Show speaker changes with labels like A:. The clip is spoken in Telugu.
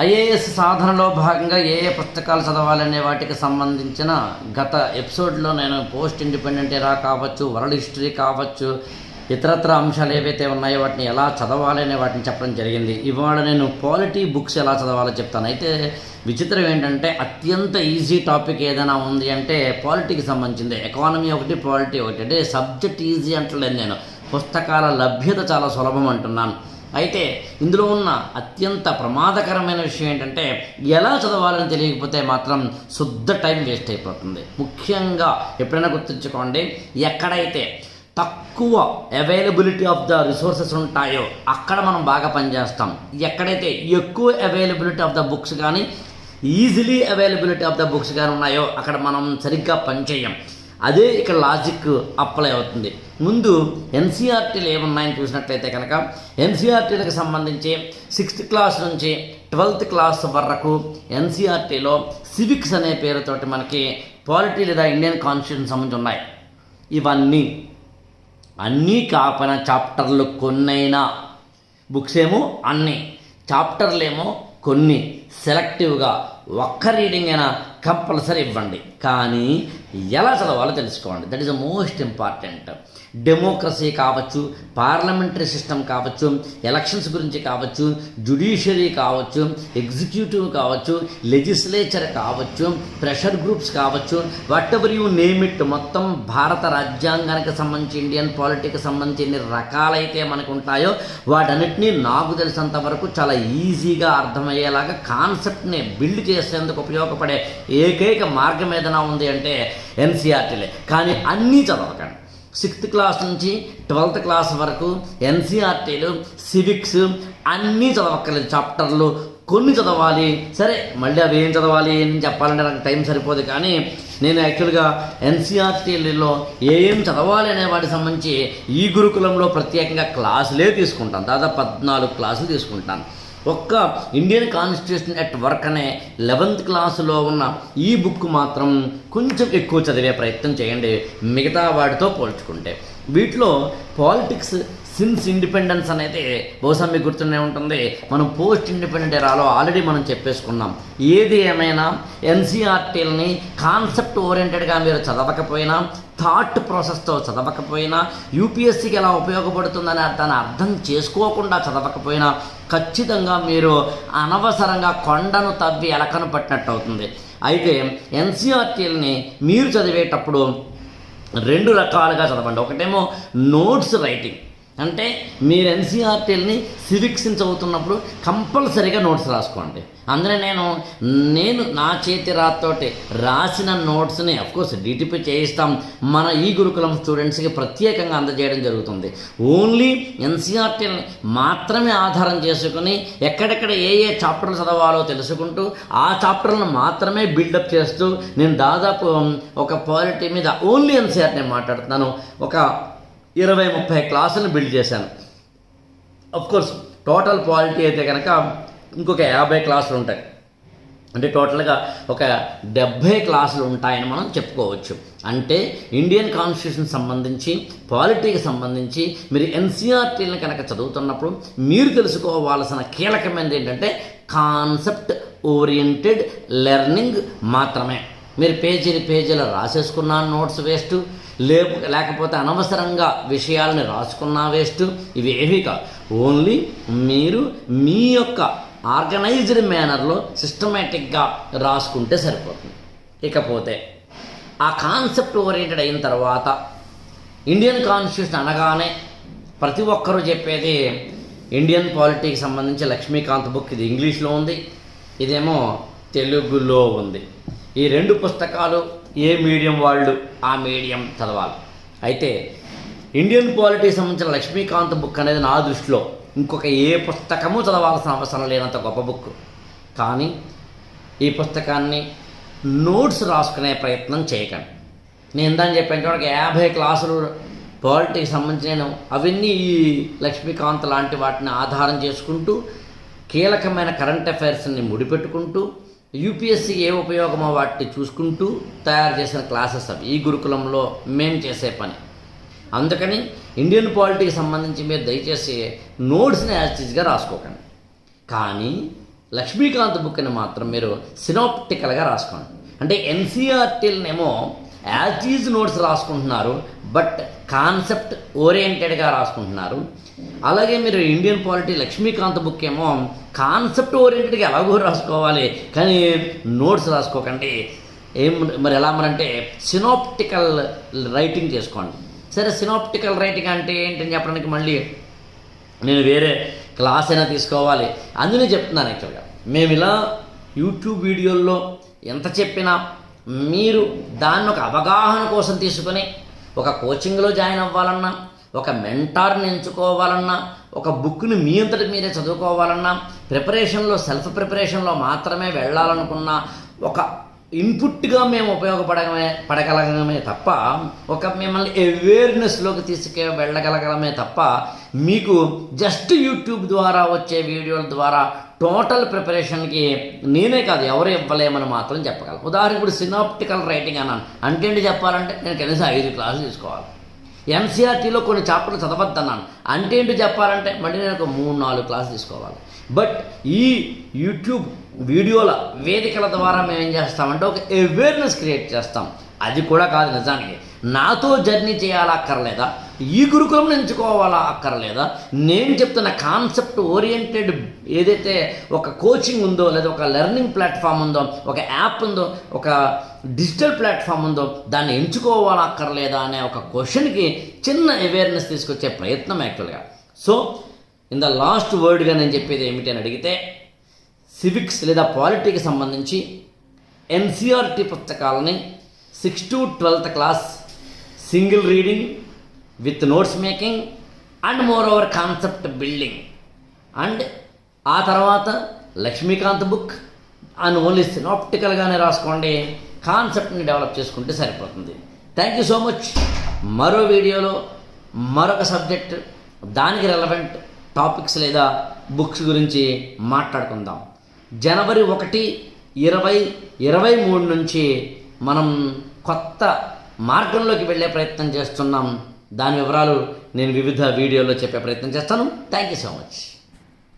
A: ఐఏఎస్ సాధనలో భాగంగా ఏ ఏ పుస్తకాలు చదవాలనే వాటికి సంబంధించిన గత ఎపిసోడ్లో నేను పోస్ట్ ఇండిపెండెంట్ ఎరా కావచ్చు, వరల్డ్ హిస్టరీ కావచ్చు, ఇతరత్ర అంశాలు ఏవైతే ఉన్నాయో వాటిని ఎలా చదవాలి అనే వాటిని చెప్పడం జరిగింది. ఇవాళ నేను పాలిటీ బుక్స్ ఎలా చదవాలో చెప్తాను. అయితే విచిత్రం ఏంటంటే అత్యంత ఈజీ టాపిక్ ఏదైనా ఉంది అంటే పాలిటీకి సంబంధించింది. ఎకానమీ ఒకటి, పాలిటీ ఒకటి. అంటే సబ్జెక్ట్ ఈజీ అంటలేదు నేను, పుస్తకాల లభ్యత చాలా సులభం అంటున్నాను. అయితే ఇందులో ఉన్న అత్యంత ప్రమాదకరమైన విషయం ఏంటంటే ఎలా చదవాలని తెలియకపోతే మాత్రం శుద్ధ టైం వేస్ట్ అయిపోతుంది. ముఖ్యంగా ఎప్పుడైనా గుర్తుంచుకోండి, ఎక్కడైతే తక్కువ అవైలబిలిటీ ఆఫ్ ద రిసోర్సెస్ ఉంటాయో అక్కడ మనం బాగా పనిచేస్తాం. ఎక్కడైతే ఎక్కువ అవైలబిలిటీ ఆఫ్ ద బుక్స్ కానీ, easily availability of the books కానీ ఉన్నాయో అక్కడ మనం సరిగ్గా పనిచేయం. అదే ఇక్కడ లాజిక్ అప్లై అవుతుంది. ముందు ఎన్సీఆర్టీలు ఏమున్నాయని చూసినట్లయితే కనుక ఎన్సీఆర్టీలకు సంబంధించి 6th క్లాస్ నుంచి 12th క్లాస్ వరకు ఎన్సీఆర్టీలో సివిక్స్ అనే పేరుతోటి మనకి పాలిటీ లేదా ఇండియన్ కాన్స్టిట్యూషన్ సంబంధించి ఉన్నాయి. ఇవన్నీ అన్నీ కాకపోయినా చాప్టర్లు కొన్నైనా, బుక్స్ ఏమో అన్నీ, చాప్టర్లేమో కొన్ని, సెలెక్టివ్గా ఒక్క రీడింగ్ అయినా కంపల్సరీ ఇవ్వండి. కానీ ఎలా చదవాలో తెలుసుకోండి. That is the most important. Democracy కావచ్చు, పార్లమెంటరీ సిస్టమ్ కావచ్చు, ఎలక్షన్స్ గురించి కావచ్చు, జ్యుడిషియరీ కావచ్చు, ఎగ్జిక్యూటివ్ కావచ్చు, లెజిస్లేచర్ కావచ్చు, ప్రెషర్ గ్రూప్స్ కావచ్చు, what ever you name it, మొత్తం భారత రాజ్యాంగానికి సంబంధించి ఇండియన్ పాలిటీకి సంబంధించి ఎన్ని రకాలైతే మనకు ఉంటాయో వాటన్నిటినీ నాకు తెలిసినంత వరకు చాలా ఈజీగా అర్థమయ్యేలాగా కాన్సెప్ట్ని బిల్డ్ చేసేందుకు ఉపయోగపడే ఏకైక మార్గం ఏదైనా ఉంది అంటే ఎన్సీఆర్టీలే. కానీ అన్నీ చదవకండి. 6th క్లాస్ నుంచి 12th క్లాస్ వరకు ఎన్సీఆర్టీలు, సివిక్స్ అన్నీ చదవక్కర్లేదు. చాప్టర్లు కొన్ని చదవాలి. సరే, మళ్ళీ అవి ఏం చదవాలి అని చెప్పాలంటే నాకు టైం సరిపోదు. కానీ నేను యాక్చువల్గా ఎన్సీఆర్టీలలో ఏం చదవాలి అనే వాటికి సంబంధించి ఈ గురుకులంలో ప్రత్యేకంగా క్లాసులే తీసుకుంటాను. దాదాపు 14 క్లాసులు తీసుకుంటాను. ఒక్క ఇండియన్ కాన్స్టిట్యూషన్ ఎట్ వర్క్ అనే 11th క్లాసులో ఉన్న ఈ బుక్ మాత్రం కొంచెం ఎక్కువ చదివే ప్రయత్నం చేయండి మిగతా వాటితో పోల్చుకుంటే. వీటిలో పాలిటిక్స్ సిన్స్ ఇండిపెండెన్స్ అనేది బహుశా మీకు గుర్తుండే ఉంటుంది. మనం పోస్ట్ ఇండిపెండెంట్ ఎరాలో ఆల్రెడీ మనం చెప్పేసుకున్నాం. ఏది ఏమైనా ఎన్సీఆర్టీలని కాన్సెప్ట్ ఓరియంటెడ్గా మీరు చదవకపోయినా, థాట్ ప్రాసెస్తో చదవకపోయినా, యూపీఎస్సీకి ఎలా ఉపయోగపడుతుందని దాన్ని అర్థం చేసుకోకుండా చదవకపోయినా ఖచ్చితంగా మీరు అనవసరంగా కొండను తవ్వి ఎలకను పట్టినట్టు అవుతుంది. అయితే ఎన్సీఆర్టీలని మీరు చదివేటప్పుడు 2 రకాలుగా చదవండి. ఒకటేమో నోట్స్ రైటింగ్, అంటే మీరు ఎన్సీఆర్టీలని సివిక్స్ని చదువుతున్నప్పుడు కంపల్సరీగా నోట్స్ రాసుకోండి. అందులో నేను నా చేతి రాతోటి రాసిన నోట్స్ని అఫ్కోర్స్ డీటీపీ చేయిస్తాం, మన ఈ గురుకులం స్టూడెంట్స్కి ప్రత్యేకంగా అందజేయడం జరుగుతుంది. ఓన్లీ ఎన్సీఆర్టీలని మాత్రమే ఆధారం చేసుకుని ఎక్కడెక్కడ ఏ ఏ చాప్టర్లు చదవాలో తెలుసుకుంటూ ఆ చాప్టర్లను మాత్రమే బిల్డప్ చేస్తూ నేను దాదాపు ఒక పాలిటీ మీద ఓన్లీ ఎన్సీఆర్టీ మాట్లాడుతున్నాను. ఒక 20-30 క్లాసులను బిల్డ్ చేశాను. అఫ్కోర్స్ టోటల్ పాలిటీ అయితే కనుక ఇంకొక 50 క్లాసులు ఉంటాయి. అంటే టోటల్గా ఒక 70 క్లాసులు ఉంటాయని మనం చెప్పుకోవచ్చు. అంటే ఇండియన్ కాన్స్టిట్యూషన్ సంబంధించి, పాలిటీకి సంబంధించి మీరు ఎన్సీఆర్టీలను కనుక చదువుతున్నప్పుడు మీరు తెలుసుకోవాల్సిన కీలకమైనది ఏంటంటే కాన్సెప్ట్ ఓరియంటెడ్ లెర్నింగ్ మాత్రమే. మీరు పేజీలు రాసేసుకున్న నోట్స్ వేస్ట్, లేకపోతే అనవసరంగా విషయాలని రాసుకున్నా వేస్ట్. ఇవి ఏవి కాదు. ఓన్లీ మీరు మీ యొక్క ఆర్గనైజ్డ్ మేనర్లో సిస్టమేటిక్గా రాసుకుంటే సరిపోతుంది. ఇకపోతే ఆ కాన్సెప్ట్ ఓరియంటెడ్ అయిన తర్వాత ఇండియన్ కాన్స్టిట్యూషన్ అనగానే ప్రతి ఒక్కరూ చెప్పేది ఇండియన్ పాలిటీకి సంబంధించి లక్ష్మీకాంత్ బుక్. ఇది ఇంగ్లీష్లో ఉంది, ఇదేమో తెలుగులో ఉంది. ఈ 2 పుస్తకాలు ఏ మీడియం వాళ్ళు ఆ మీడియం చదవాలి. అయితే ఇండియన్ పాలిటీకి సంబంధించిన లక్ష్మీకాంత్ బుక్ అనేది నా దృష్టిలో ఇంకొక ఏ పుస్తకము చదవాల్సిన అవసరం లేనంత గొప్ప బుక్. కానీ ఈ పుస్తకాన్ని నోట్స్ రాసుకునే ప్రయత్నం చేయకండి. నేను ఇందాక చెప్పాను ఒక 50 క్లాసులు పాలిటీకి సంబంధించి నేను అవన్నీ ఈ లక్ష్మీకాంత్ లాంటి వాటిని ఆధారం చేసుకుంటూ కీలకమైన కరెంట్ అఫైర్స్ని ముడిపెట్టుకుంటూ యూపీఎస్సీ ఏ ఉపయోగమో వాటిని చూసుకుంటూ తయారు చేసిన క్లాసెస్ అవి ఈ గురుకులంలో మేము చేసే పని. అందుకని ఇండియన్ పాలిటీకి సంబంధించి మీరు దయచేసి నోట్స్ని యాజ్ టీజ్గా రాసుకోకండి. కానీ లక్ష్మీకాంత్ బుక్ని మాత్రం మీరు సినాప్టికల్గా రాసుకోండి. అంటే ఎన్సీఆర్టీలనేమో యాజ్ ఈజ్ నోట్స్ రాసుకుంటున్నారు, బట్ కాన్సెప్ట్ ఓరియంటెడ్గా రాసుకుంటున్నారు. అలాగే మీరు ఇండియన్ పాలిటీ లక్ష్మీకాంత్ బుక్ ఏమో కాన్సెప్ట్ ఓరియంటెడ్గా ఎలాగో రాసుకోవాలి, కానీ నోట్స్ రాసుకోకండి. మరి ఎలా మరంటే సినాప్టికల్ రైటింగ్ చేసుకోండి. సరే, సినాప్టికల్ రైటింగ్ అంటే ఏంటని చెప్పడానికి మళ్ళీ నేను వేరే క్లాస్ అయినా తీసుకోవాలి, అందుకే చెప్తున్నాను. యాక్చువల్గా మేము ఇలా యూట్యూబ్ వీడియోల్లో ఎంత చెప్పినా మీరు దాన్ని ఒక అవగాహన కోసం తీసుకొని ఒక కోచింగ్లో జాయిన్ అవ్వాలన్నా, ఒక మెంటార్ని ఎంచుకోవాలన్నా, ఒక బుక్ని మీ అంతటి మీరే చదువుకోవాలన్నా, ప్రిపరేషన్లో సెల్ఫ్ ప్రిపరేషన్లో మాత్రమే వెళ్ళాలనుకున్నా, ఒక ఇన్పుట్గా మేము పడగలగమే తప్ప, ఒక మిమ్మల్ని అవేర్నెస్లోకి వెళ్ళగలగలమే తప్ప, మీకు జస్ట్ యూట్యూబ్ ద్వారా వచ్చే వీడియోల ద్వారా టోటల్ ప్రిపరేషన్కి నేనే కాదు ఎవరు ఇవ్వలేమని మాత్రం చెప్పగలను. ఉదాహరణకు ఇప్పుడు సినాప్టికల్ రైటింగ్ అన్నాను అంటే ఏంటి చెప్పాలంటే నేను కనీసం 5 క్లాసులు తీసుకోవాలి. ఎన్సీఆర్టీలో కొన్ని చాప్టర్లు చదవద్దన్నాను అంటే ఏంటి చెప్పాలంటే మళ్ళీ నేను ఒక 3-4 క్లాసులు తీసుకోవాలి. బట్ ఈ యూట్యూబ్ వీడియోల వేదికల ద్వారా మేము ఏం చేస్తామంటే ఒక అవేర్నెస్ క్రియేట్ చేస్తాం. అది కూడా కాదు, నిజానికి నాతో జర్నీ చేయాలా అక్కర్లేదా, ఈ గురుకులం ఎంచుకోవాలా అక్కర్లేదా, నేను చెప్తున్న కాన్సెప్ట్ ఓరియంటెడ్ ఏదైతే ఒక కోచింగ్ ఉందో, లేదా ఒక లెర్నింగ్ ప్లాట్ఫామ్ ఉందో, ఒక యాప్ ఉందో, ఒక డిజిటల్ ప్లాట్ఫామ్ ఉందో, దాన్ని ఎంచుకోవాలా అక్కర్లేదా అనే ఒక క్వశ్చన్కి చిన్న అవేర్నెస్ తీసుకొచ్చే ప్రయత్నం యాక్చువల్గా. సో ఇన్ ద లాస్ట్ వర్డ్గా నేను చెప్పేది ఏమిటి అని అడిగితే, సివిక్స్ లేదా పాలిటీకి సంబంధించి ఎన్సీఆర్టీ పుస్తకాలని 6th to 12th class single reading with notes making and more over concept building, and ఆ తర్వాత లక్ష్మీకాంత్ బుక్ అండ్ ఓన్లీ సినాప్టికల్గానే రాసుకోండి. కాన్సెప్ట్ని డెవలప్ చేసుకుంటే సరిపోతుంది. Thank you so much. మరో వీడియోలో మరొక సబ్జెక్ట్, దానికి రెలవెంట్ టాపిక్స్ లేదా బుక్స్ గురించి మాట్లాడుకుందాం. జనవరి 1, 2023 నుంచి మనం కొత్త మార్గంలోకి వెళ్ళే ప్రయత్నం చేస్తున్నాం. దాని వివరాలు నేను వివిధ వీడియోల్లో చెప్పే ప్రయత్నం చేస్తాను. Thank you so much.